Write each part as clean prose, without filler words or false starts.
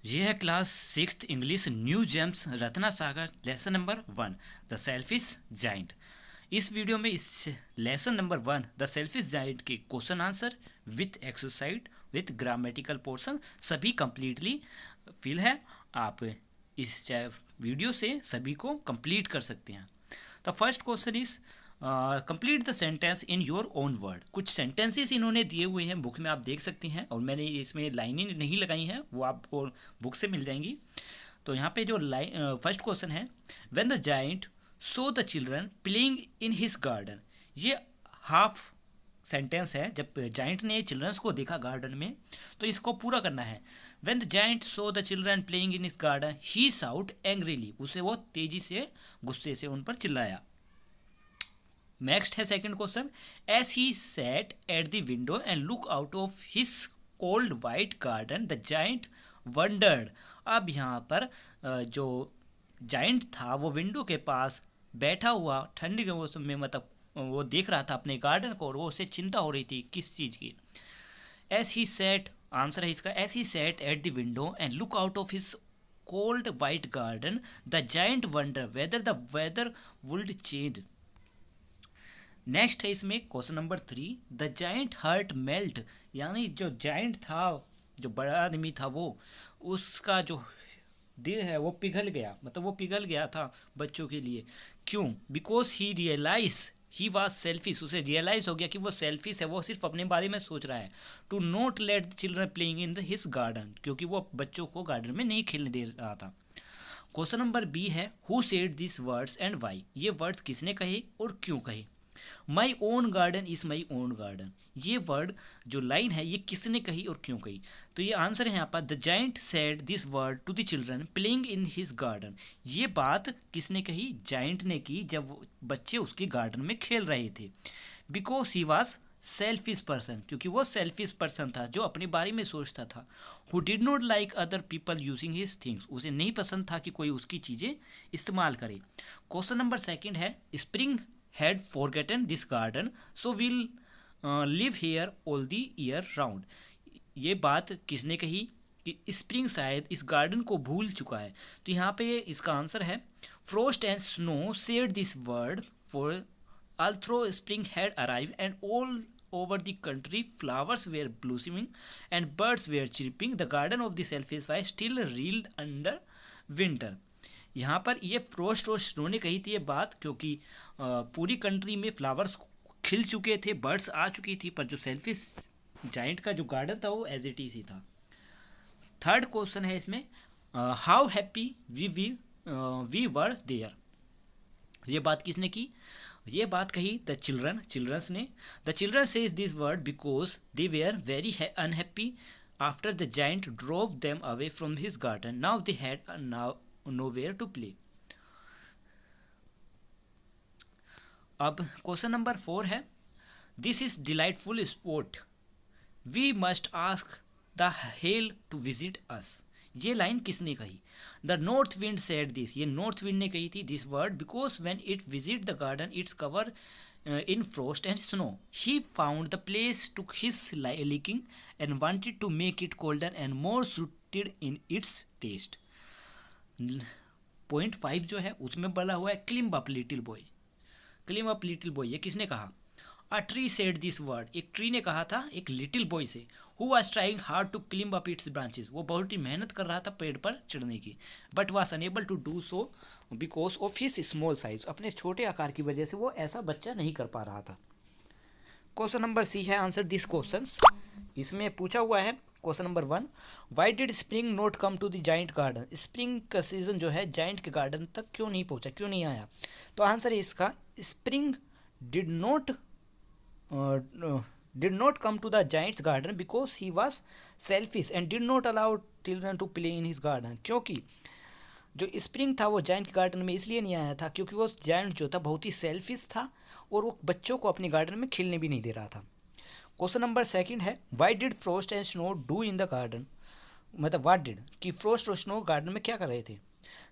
ये है class 6th English New Gems Ratna Sagar lesson number 1 the selfish giant. इस video में इस lesson number 1 the selfish giant के question answer with exercise with grammatical portion सभी completely fill है। आप इस वीडियो से सभी को कंप्लीट कर सकते हैं। The first question is complete the sentence in your own word. कुछ सेंटेंसेस इन्होंने दिए हुए हैं, बुक में आप देख सकते हैं, और मैंने इसमें लाइनें नहीं लगाई हैं, वो आपको बुक से मिल जाएंगी। तो यहाँ पे जो लाइन फर्स्ट क्वेश्चन है, when the giant saw the children playing in his garden. ये हाफ सेंटेंस है। जब जाइंट ने चिल्ड्रंस को देखा गार्डन में, तो इसको पूरा करना है। When the giant saw the children playing in his garden he shouted angrily. उसे वो तेजी से गुस्से से उन पर चिल्लाया। नेक्स्ट है second question, as he sat at the window and look out of his cold white garden the giant wondered. अब यहाँ पर जो जाइंट था वो विंडो के पास बैठा हुआ ठंडी के मौसम में, मतलब वो देख रहा था अपने गार्डन को, और वो उसे चिंता हो रही थी किस चीज़ की। एज ही सैट, आंसर है इसका, as he sat at the window and look out of his cold white garden the giant wonder whether the weather would change. Next है इसमें question number 3, the giant heart melt. यानी जो giant था, जो बड़ा आदमी था, वो उसका जो दिल है वो पिघल गया, मतलब वो पिघल गया था बच्चों के लिए। क्यों? Because he realize he was selfish. उसे रियलाइज हो गया कि वो सेल्फिश है, वो सिर्फ अपने बारे में सोच रहा है। To not let the children playing in his garden, क्योंकि वो बच्चों को गार्डन में नहीं खेलने दे रहा था। क्वेश्चन नंबर बी है, who said this words and why. ये वर्ड्स किसने कहे और क्यों कहे। My own garden is my own garden. ये वर्ड जो लाइन है ये किसने कही और क्यों कही। तो ये आंसर है यहाँ पर, the giant said this word to the children playing in his garden. ये बात किसने कही? जाइंट ने की, जब बच्चे उसके गार्डन में खेल रहे थे। Because he was selfish person, क्योंकि वो सेल्फिश पर्सन था जो अपने बारे में सोचता था। Who did not like other people using his things. उसे नहीं पसंद था कि कोई उसकी चीज़ें इस्तेमाल करे। क्वेश्चन नंबर सेकंड है, spring had forgotten this garden so we'll live here all the year round। ये बात किसने कही कि स्प्रिंग शायद इस गार्डन को भूल चुका है। तो यहाँ पे इसका आंसर है, frost and snow said this word for although spring had arrived and all over the country flowers were blossoming and birds were chirping, the garden of the selfish wife still reeled under winter। यहाँ पर ये frost और snow ने कही थी ये बात, क्योंकि पूरी कंट्री में फ्लावर्स खिल चुके थे, बर्ड्स आ चुकी थी, पर जो सेल्फिश जाइंट का जो गार्डन था वो एज इट इज ही था। थर्ड क्वेश्चन है इसमें, how happy we were there. ये बात किसने की? ये बात कही द चिल्ड्रंस ने। The children says this word because they were very unhappy after the giant drove them away from his garden. Now they had nowhere to play। अब question number 4 है, this is delightful spot we must ask the hail to visit us. ये line किसने कही? The north wind said this. ये north wind ने कही थी this word because when it visit the garden its cover in frost and snow, he found the place to his liking and wanted to make it colder and more suited in its taste। Point 5 जो है उसमें बोला हुआ है, climb up little boy. Climb up little boy ये किसने कहा? A tree said this word. एक ट्री ने कहा था एक लिटिल बॉय से। Who was trying hard to climb up its branches. वो बहुत ही मेहनत कर रहा था पेड़ पर चढ़ने की, but was unable to do so because of his small size. अपने छोटे आकार की वजह से वो ऐसा बच्चा नहीं कर पा रहा था। क्वेश्चन नंबर सी है, आंसर दिस क्वेश्चन। इसमें पूछा हुआ है question number 1, why did spring not come to the giant garden. Spring का सीजन जो है जाइंट के गार्डन तक क्यों नहीं पहुंचा, क्यों नहीं आया। तो आंसर है इसका, spring did not come to the giant's garden because he was selfish and did not allow children to play in his garden. क्योंकि जो स्प्रिंग था वो जाइंट के गार्डन में इसलिए नहीं आया था क्योंकि वो जाइंट जो था बहुत ही सेल्फिश था और वो बच्चों को अपने गार्डन में खेलने भी नहीं दे रहा था। क्वेश्चन नंबर सेकंड है, why did frost and snow do in the garden. मतलब वाट डिड, कि फ्रोस्ट और स्नो गार्डन में क्या कर रहे थे।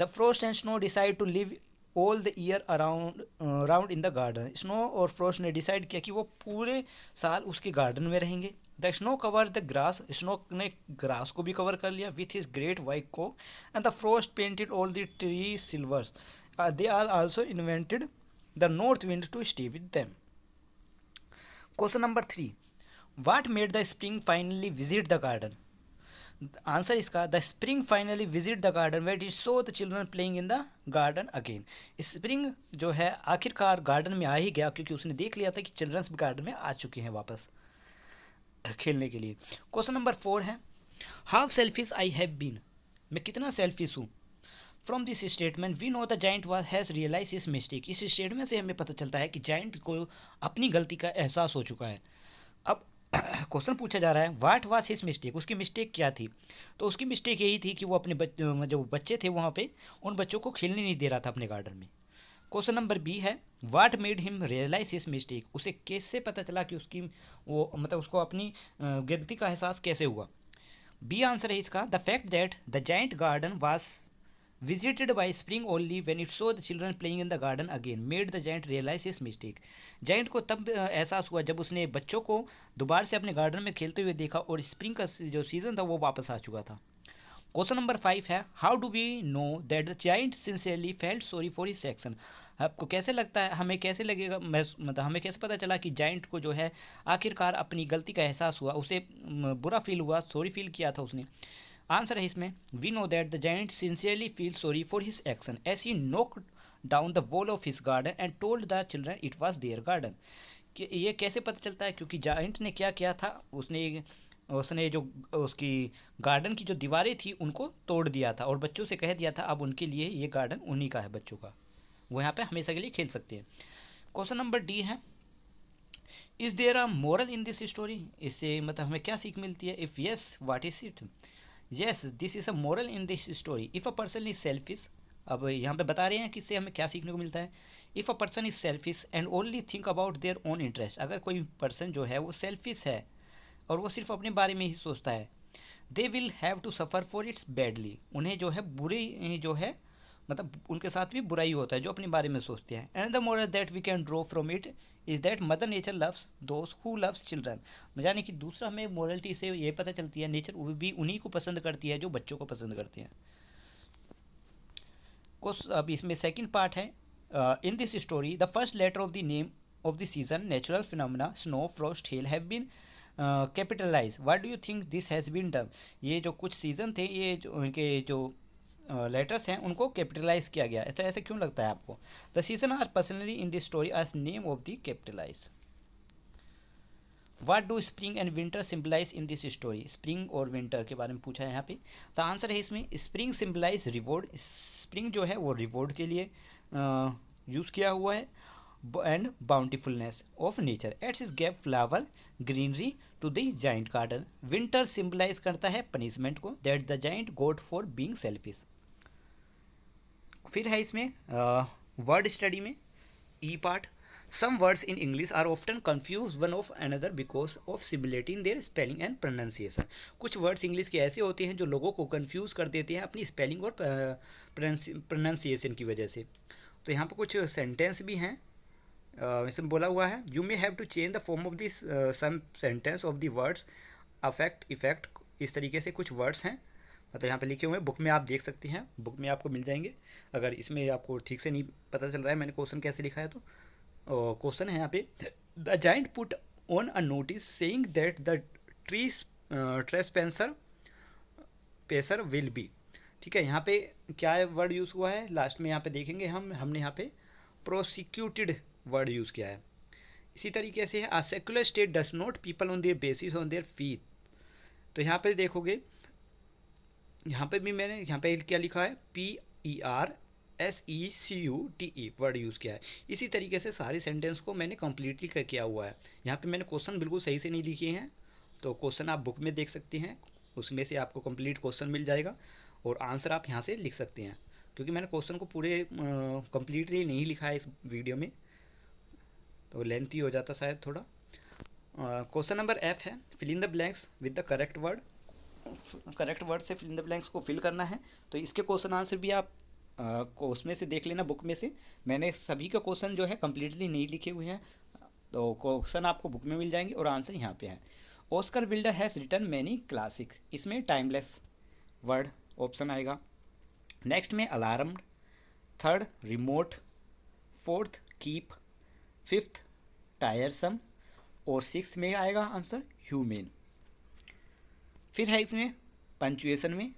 The frost and snow decide to live all the year around in the garden. Snow और फ्रोस्ट ने डिसाइड किया कि वो पूरे साल उसके गार्डन में रहेंगे। The snow cover the grass, snow ने ग्रास को भी कवर कर लिया विथ हिज ग्रेट वाइट कोक, and the frost painted all the tree silvers, they are also invented the north wind to stay with them. Question number 3, what made the spring finally visit the garden? Answer इसका, the spring finally visit the garden where it saw the children playing in the garden again. Spring जो है आखिरकार garden में आ ही गया, क्योंकि उसने देख लिया था कि चिल्ड्रंस भी गार्डन में आ चुके हैं वापस खेलने के लिए। क्वेश्चन नंबर 4 है, how selfish I have been, मैं कितना सेल्फिश हूँ। From this statement we know the giant has realize his mistake. इस स्टेटमेंट से हमें पता चलता है कि जाइंट को अपनी गलती का एहसास हो चुका है। अब क्वेश्चन पूछा जा रहा है, व्हाट वाज हिज मिस्टेक, उसकी मिस्टेक क्या थी? तो उसकी मिस्टेक यही थी कि वो अपने जो बच्चे थे वहाँ पे उन बच्चों को खेलने नहीं दे रहा था अपने गार्डन में। क्वेश्चन नंबर बी है, what made him realize his mistake, उसे कैसे पता चला कि उसकी वो मतलब उसको अपनी गलती का एहसास कैसे हुआ। बी आंसर है इसका, the fact that the giant garden was visited by spring only when it saw the children playing in the garden again made the giant realize his mistake। Giant को तब एहसास हुआ जब उसने बच्चों को दोबारा से अपने गार्डन में खेलते हुए देखा और स्प्रिंग का जो सीजन था वो वापस आ चुका था। क्वेश्चन नंबर 5 है, how do we know that the giant sincerely felt sorry for his action. आपको कैसे लगता है, हमें कैसे लगेगा, मतलब हमें कैसे पता चला कि जाइंट को जो है आखिरकार अपनी गलती का एहसास हुआ, उसे बुरा फील हुआ, सॉरी फील किया था उसने। आंसर है इसमें, we know that the giant sincerely feel sorry for his action as he knocked down the wall of his garden and told the children it was their garden. कि ये कैसे पता चलता है, क्योंकि जाइंट ने क्या किया था, उसने जो उसकी गार्डन की जो दीवारें थी उनको तोड़ दिया था और बच्चों से कह दिया था अब उनके लिए ये गार्डन उन्हीं का है, बच्चों का, वो यहाँ पे हमेशा के लिए खेल सकते हैं। क्वेश्चन नंबर डी है, is there a moral in this story, इससे मतलब हमें क्या सीख मिलती है? If yes what is it? Yes this is a moral in this story, if a person is selfish. अब यहाँ पे बता रहे हैं कि इससे हमें क्या सीखने को मिलता है। If a person is selfish and only think about their own interest, अगर कोई पर्सन जो है वो सेल्फिश है और वो सिर्फ अपने बारे में ही सोचता है, they will have to suffer for its badly, उन्हें जो है बुरी जो है मतलब उनके साथ भी बुराई होता है जो अपने बारे में सोचते हैं। And the moral that we can draw from it is that mother nature loves those who loves children, यानी कि दूसरा हमें मोरलिटी से ये पता चलती है नेचर भी उन्हीं को पसंद करती है जो बच्चों को पसंद करते हैं। अब इसमें सेकंड पार्ट है, in this story the first letter of the name of the season natural phenomena snow frost hail have been capitalize, what do you think this has been done. ये जो कुछ सीज़न थे ये जो उनके जो letters हैं उनको कैपिटलाइज किया गया, तो ऐसे क्यों लगता है आपको? The season are personally in this story as name of the capitalize. What do spring and winter symbolize in this story, spring और विंटर के बारे में पूछा है यहाँ पे। तो आंसर है इसमें, स्प्रिंग सिम्बलाइज रिवॉर्ड, स्प्रिंग जो है वो रिवॉर्ड के लिए यूज़ किया हुआ है, and bountifulness of nature its is gap flower greenery to the giant garden. Winter symbolise करता है पनिशमेंट को that the giant got for being selfish. फिर है इसमें वर्ड स्टडी में E part, some words in English are often confuse one of another because of similarity in their spelling and pronunciation. कुछ words English के ऐसे होते हैं जो लोगों को कन्फ्यूज कर देते हैं अपनी स्पेलिंग और प्रोनाउंसिएशन की वजह से। तो यहाँ पर कुछ सेंटेंस भी हैं, इसमें बोला हुआ है, you may have to change the form of this some sentence of the words affect effect, इस तरीके से कुछ वर्ड्स हैं, मतलब यहाँ पे लिखे हुए हैं, बुक में आप देख सकती हैं, बुक में आपको मिल जाएंगे। अगर इसमें आपको ठीक से नहीं पता चल रहा है मैंने क्वेश्चन कैसे लिखा है, तो क्वेश्चन है यहाँ पे, the giant put on a notice saying that the trespasser passer will be. ठीक है, यहाँ पे क्या वर्ड यूज़ हुआ है लास्ट में यहाँ पे देखेंगे हमने यहाँ पे प्रोसिक्यूटेड वर्ड यूज़ किया है। इसी तरीके से a secular state does not people on their basis on their feet. तो यहाँ पे देखोगे, यहाँ पे भी मैंने यहाँ पे क्या लिखा है, PERSECUTE वर्ड यूज़ किया है। इसी तरीके से सारे सेंटेंस को मैंने कम्प्लीटली किया हुआ है। यहाँ पे मैंने क्वेश्चन बिल्कुल सही से नहीं लिखे हैं, तो क्वेश्चन आप बुक में देख सकते हैं, उसमें से आपको कंप्लीट क्वेश्चन मिल जाएगा और आंसर आप यहाँ से लिख सकते हैं। क्योंकि मैंने क्वेश्चन को पूरे कम्प्लीटली नहीं लिखा है इस वीडियो में, तो लेंथी हो जाता शायद थोड़ा। क्वेश्चन नंबर F है, fill in the blanks with the correct word. Correct word से फिल इन द ब्लैंक्स को फिल करना है, तो इसके क्वेश्चन आंसर भी आप उसमें से देख लेना, बुक में से। मैंने सभी के क्वेश्चन जो है कम्प्लीटली नहीं लिखे हुए हैं, तो क्वेश्चन आपको बुक में मिल जाएंगे और आंसर यहाँ पे है। Oscar Wilder has written many classic, इसमें टाइमलेस वर्ड ऑप्शन आएगा। नेक्स्ट में alarmed, third remote, fourth keep, fifth tiresome और सिक्स में आएगा आंसर ह्यूमेन। फिर है इसमें पंचुएशन में,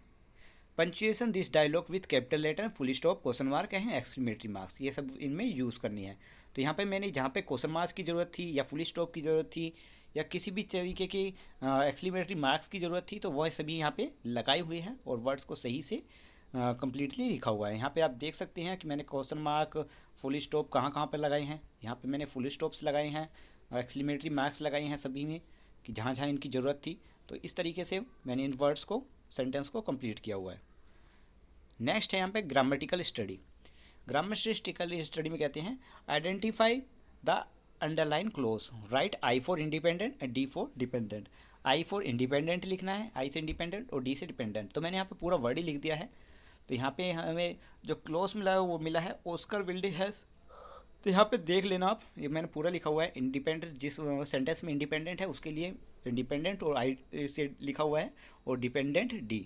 punctuation this dialogue with capital letter, full stop, question mark है, एक्सक्लेमेटरी मार्क्स, ये सब इनमें यूज़ करनी है। तो यहाँ पे मैंने जहाँ पे क्वेश्चन मार्क्स की ज़रूरत थी या फुल स्टॉप की ज़रूरत थी या किसी भी तरीके की एक्सक्लेमेटरी मार्क्स की ज़रूरत थी तो वह सभी यहाँ पे लगाए हुए हैं और वर्ड्स को सही से कम्प्लीटली लिखा हुआ है। यहाँ पे आप देख सकते हैं कि मैंने क्वेश्चन मार्क फुल स्टॉप कहाँ कहाँ पर लगाए हैं। यहाँ पे मैंने फुल स्टॉप्स लगाए हैं, एक्सक्लेमेटरी मार्क्स लगाए हैं सभी में कि जहाँ जहाँ इनकी ज़रूरत थी। तो इस तरीके से मैंने इन वर्ड्स को, सेंटेंस को कंप्लीट किया हुआ है। नेक्स्ट है यहाँ पे ग्रामेटिकल स्टडी। ग्रामेटिकल स्टडी में कहते हैं identify the underline close, right I for independent and D for dependent. I for independent लिखना है, आई से इंडिपेंडेंट और डी से डिपेंडेंट। तो मैंने यहाँ पे पूरा वर्ड ही लिख दिया है। तो यहाँ पे हमें जो क्लोज मिला है वो मिला है ऑस्कर विल्डे हैज़। तो यहाँ पे देख लेना आप, ये मैंने पूरा लिखा हुआ है। इंडिपेंडेंट, जिस सेंटेंस में इंडिपेंडेंट है उसके लिए इंडिपेंडेंट और आई से लिखा हुआ है और डिपेंडेंट डी।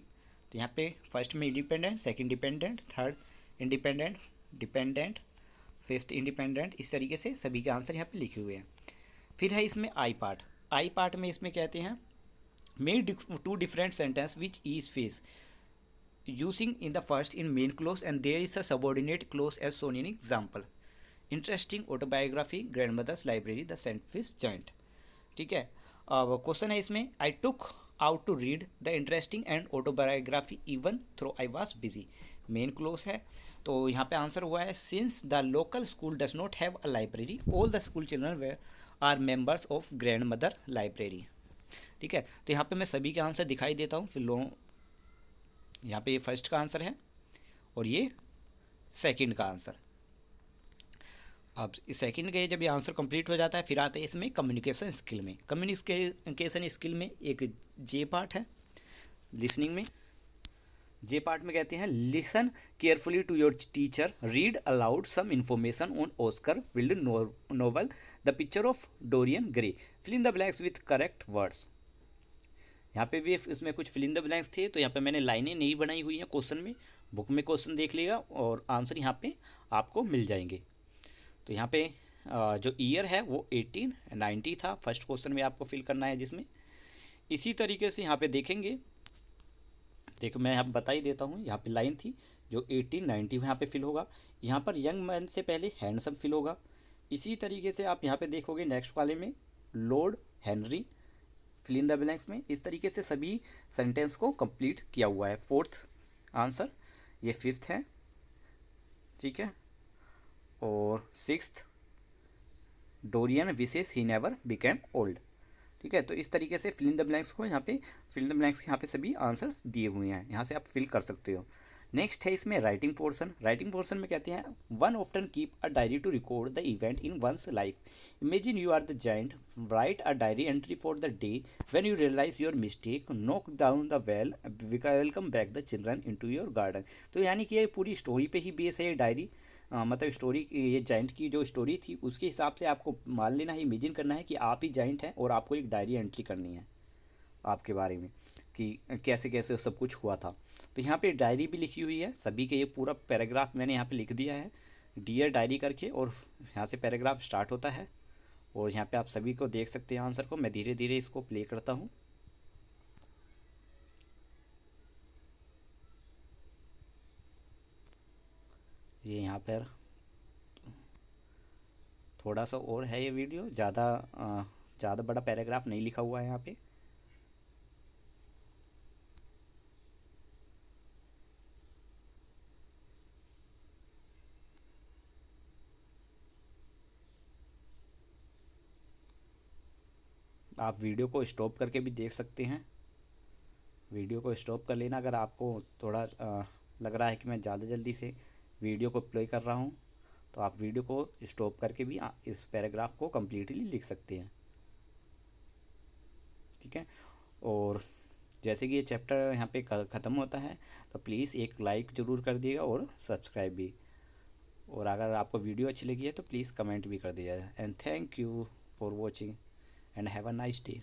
तो यहाँ पे फर्स्ट में independent, second dependent, third independent, dependent, fifth independent, इस तरीके से सभी के आंसर यहाँ पे लिखे हुए हैं। फिर है इसमें आई पार्ट। आई पार्ट में इसमें कहते हैं make two different sentence which is face using in the first in main clause and there is a subordinate clause as soon in example. Interesting autobiography, grandmother's library, the selfish giant. ठीक है, अब question है इसमें I took out to read the interesting and autobiography even through I was busy. Main clause है तो यहाँ पे answer हुआ है since the local school does not have a library all the school children were are members of grand mother library. ठीक है, तो यहाँ पे मैं सभी के आंसर दिखाई देता हूँ। फिर लो, यहाँ पे ये फर्स्ट का आंसर है और ये सेकंड का आंसर। अब इस सेकंड के जब ये आंसर कंप्लीट हो जाता है फिर आते हैं इसमें कम्युनिकेशन स्किल में। कम्युनिकेशन स्किल में एक जे पार्ट है लिसनिंग में। जे पार्ट में कहते हैं listen carefully to your teacher, read aloud some information on Oscar Wilde novel the picture of Dorian Gray, fill in the blanks with correct words. यहाँ पे भी इसमें कुछ फिल इन द ब्लैंक्स थे तो यहाँ पे मैंने लाइनें नहीं बनाई हुई हैं क्वेश्चन में। बुक में क्वेश्चन देख लिएगा और आंसर यहाँ पे आपको मिल जाएंगे। तो यहाँ पे जो ईयर है वो 1890 था, फर्स्ट क्वेश्चन में आपको फिल करना है जिसमें। इसी तरीके से यहाँ पे देखेंगे, देखो मैं यहाँ बता ही देता हूँ। यहाँ पे लाइन थी जो 1890 यहाँ पे फिल होगा। यहाँ पर यंग मैन से पहले हैंडसम फिल होगा। इसी तरीके से आप यहाँ पे देखोगे नेक्स्ट वाले में Lord Henry, fill in the blanks में। इस तरीके से सभी सेंटेंस को कंप्लीट किया हुआ है। फोर्थ आंसर, ये फिफ्थ है, ठीक है। और sixth Dorian wishes he never became old. ठीक है, तो इस तरीके से फिल इन द ब्लैंक्स को यहाँ पे फिल इन द ब्लैंक्स यहाँ पे सभी आंसर दिए हुए हैं, यहाँ से आप फिल कर सकते हो। नेक्स्ट है इसमें राइटिंग पोर्शन। राइटिंग पोर्शन में कहते हैं one often keep a diary to record the event in one's life, imagine you are the giant, write a diary entry for the day when you realize your mistake, knock down the wall, welcome back the children into your garden. तो यानी कि ये पूरी story पे ही base है ये diary. मतलब story, ये जाइंट की जो स्टोरी थी उसके हिसाब से आपको मान लेना है, इमेजिन करना है कि आप ही जाइंट हैं और आपको एक डायरी एंट्री करनी है आपके बारे में कि कैसे कैसे सब कुछ हुआ था। तो यहाँ पे डायरी भी लिखी हुई है सभी के, ये पूरा पैराग्राफ मैंने यहाँ पे लिख दिया है डियर डायरी करके, और यहाँ से पैराग्राफ स्टार्ट होता है। और यहाँ पे आप सभी को देख सकते हैं आंसर को। मैं धीरे धीरे इसको प्ले करता हूँ। ये यहाँ पर थोड़ा सा और है ये वीडियो, ज़्यादा बड़ा पैराग्राफ नहीं लिखा हुआ है यहाँ पे। आप वीडियो को स्टॉप करके भी देख सकते हैं। वीडियो को स्टॉप कर लेना अगर आपको थोड़ा लग रहा है कि मैं ज़्यादा जल्दी से वीडियो को प्ले कर रहा हूँ, तो आप वीडियो को स्टॉप करके भी इस पैराग्राफ को कम्प्लीटली लिख सकते हैं। ठीक है, और जैसे कि ये चैप्टर यहाँ पे ख़त्म होता है तो प्लीज़ एक लाइक ज़रूर कर दिएगा और सब्सक्राइब भी। और अगर आपको वीडियो अच्छी लगी है तो प्लीज़ कमेंट भी कर दिया। And thank you for watching and have a nice day.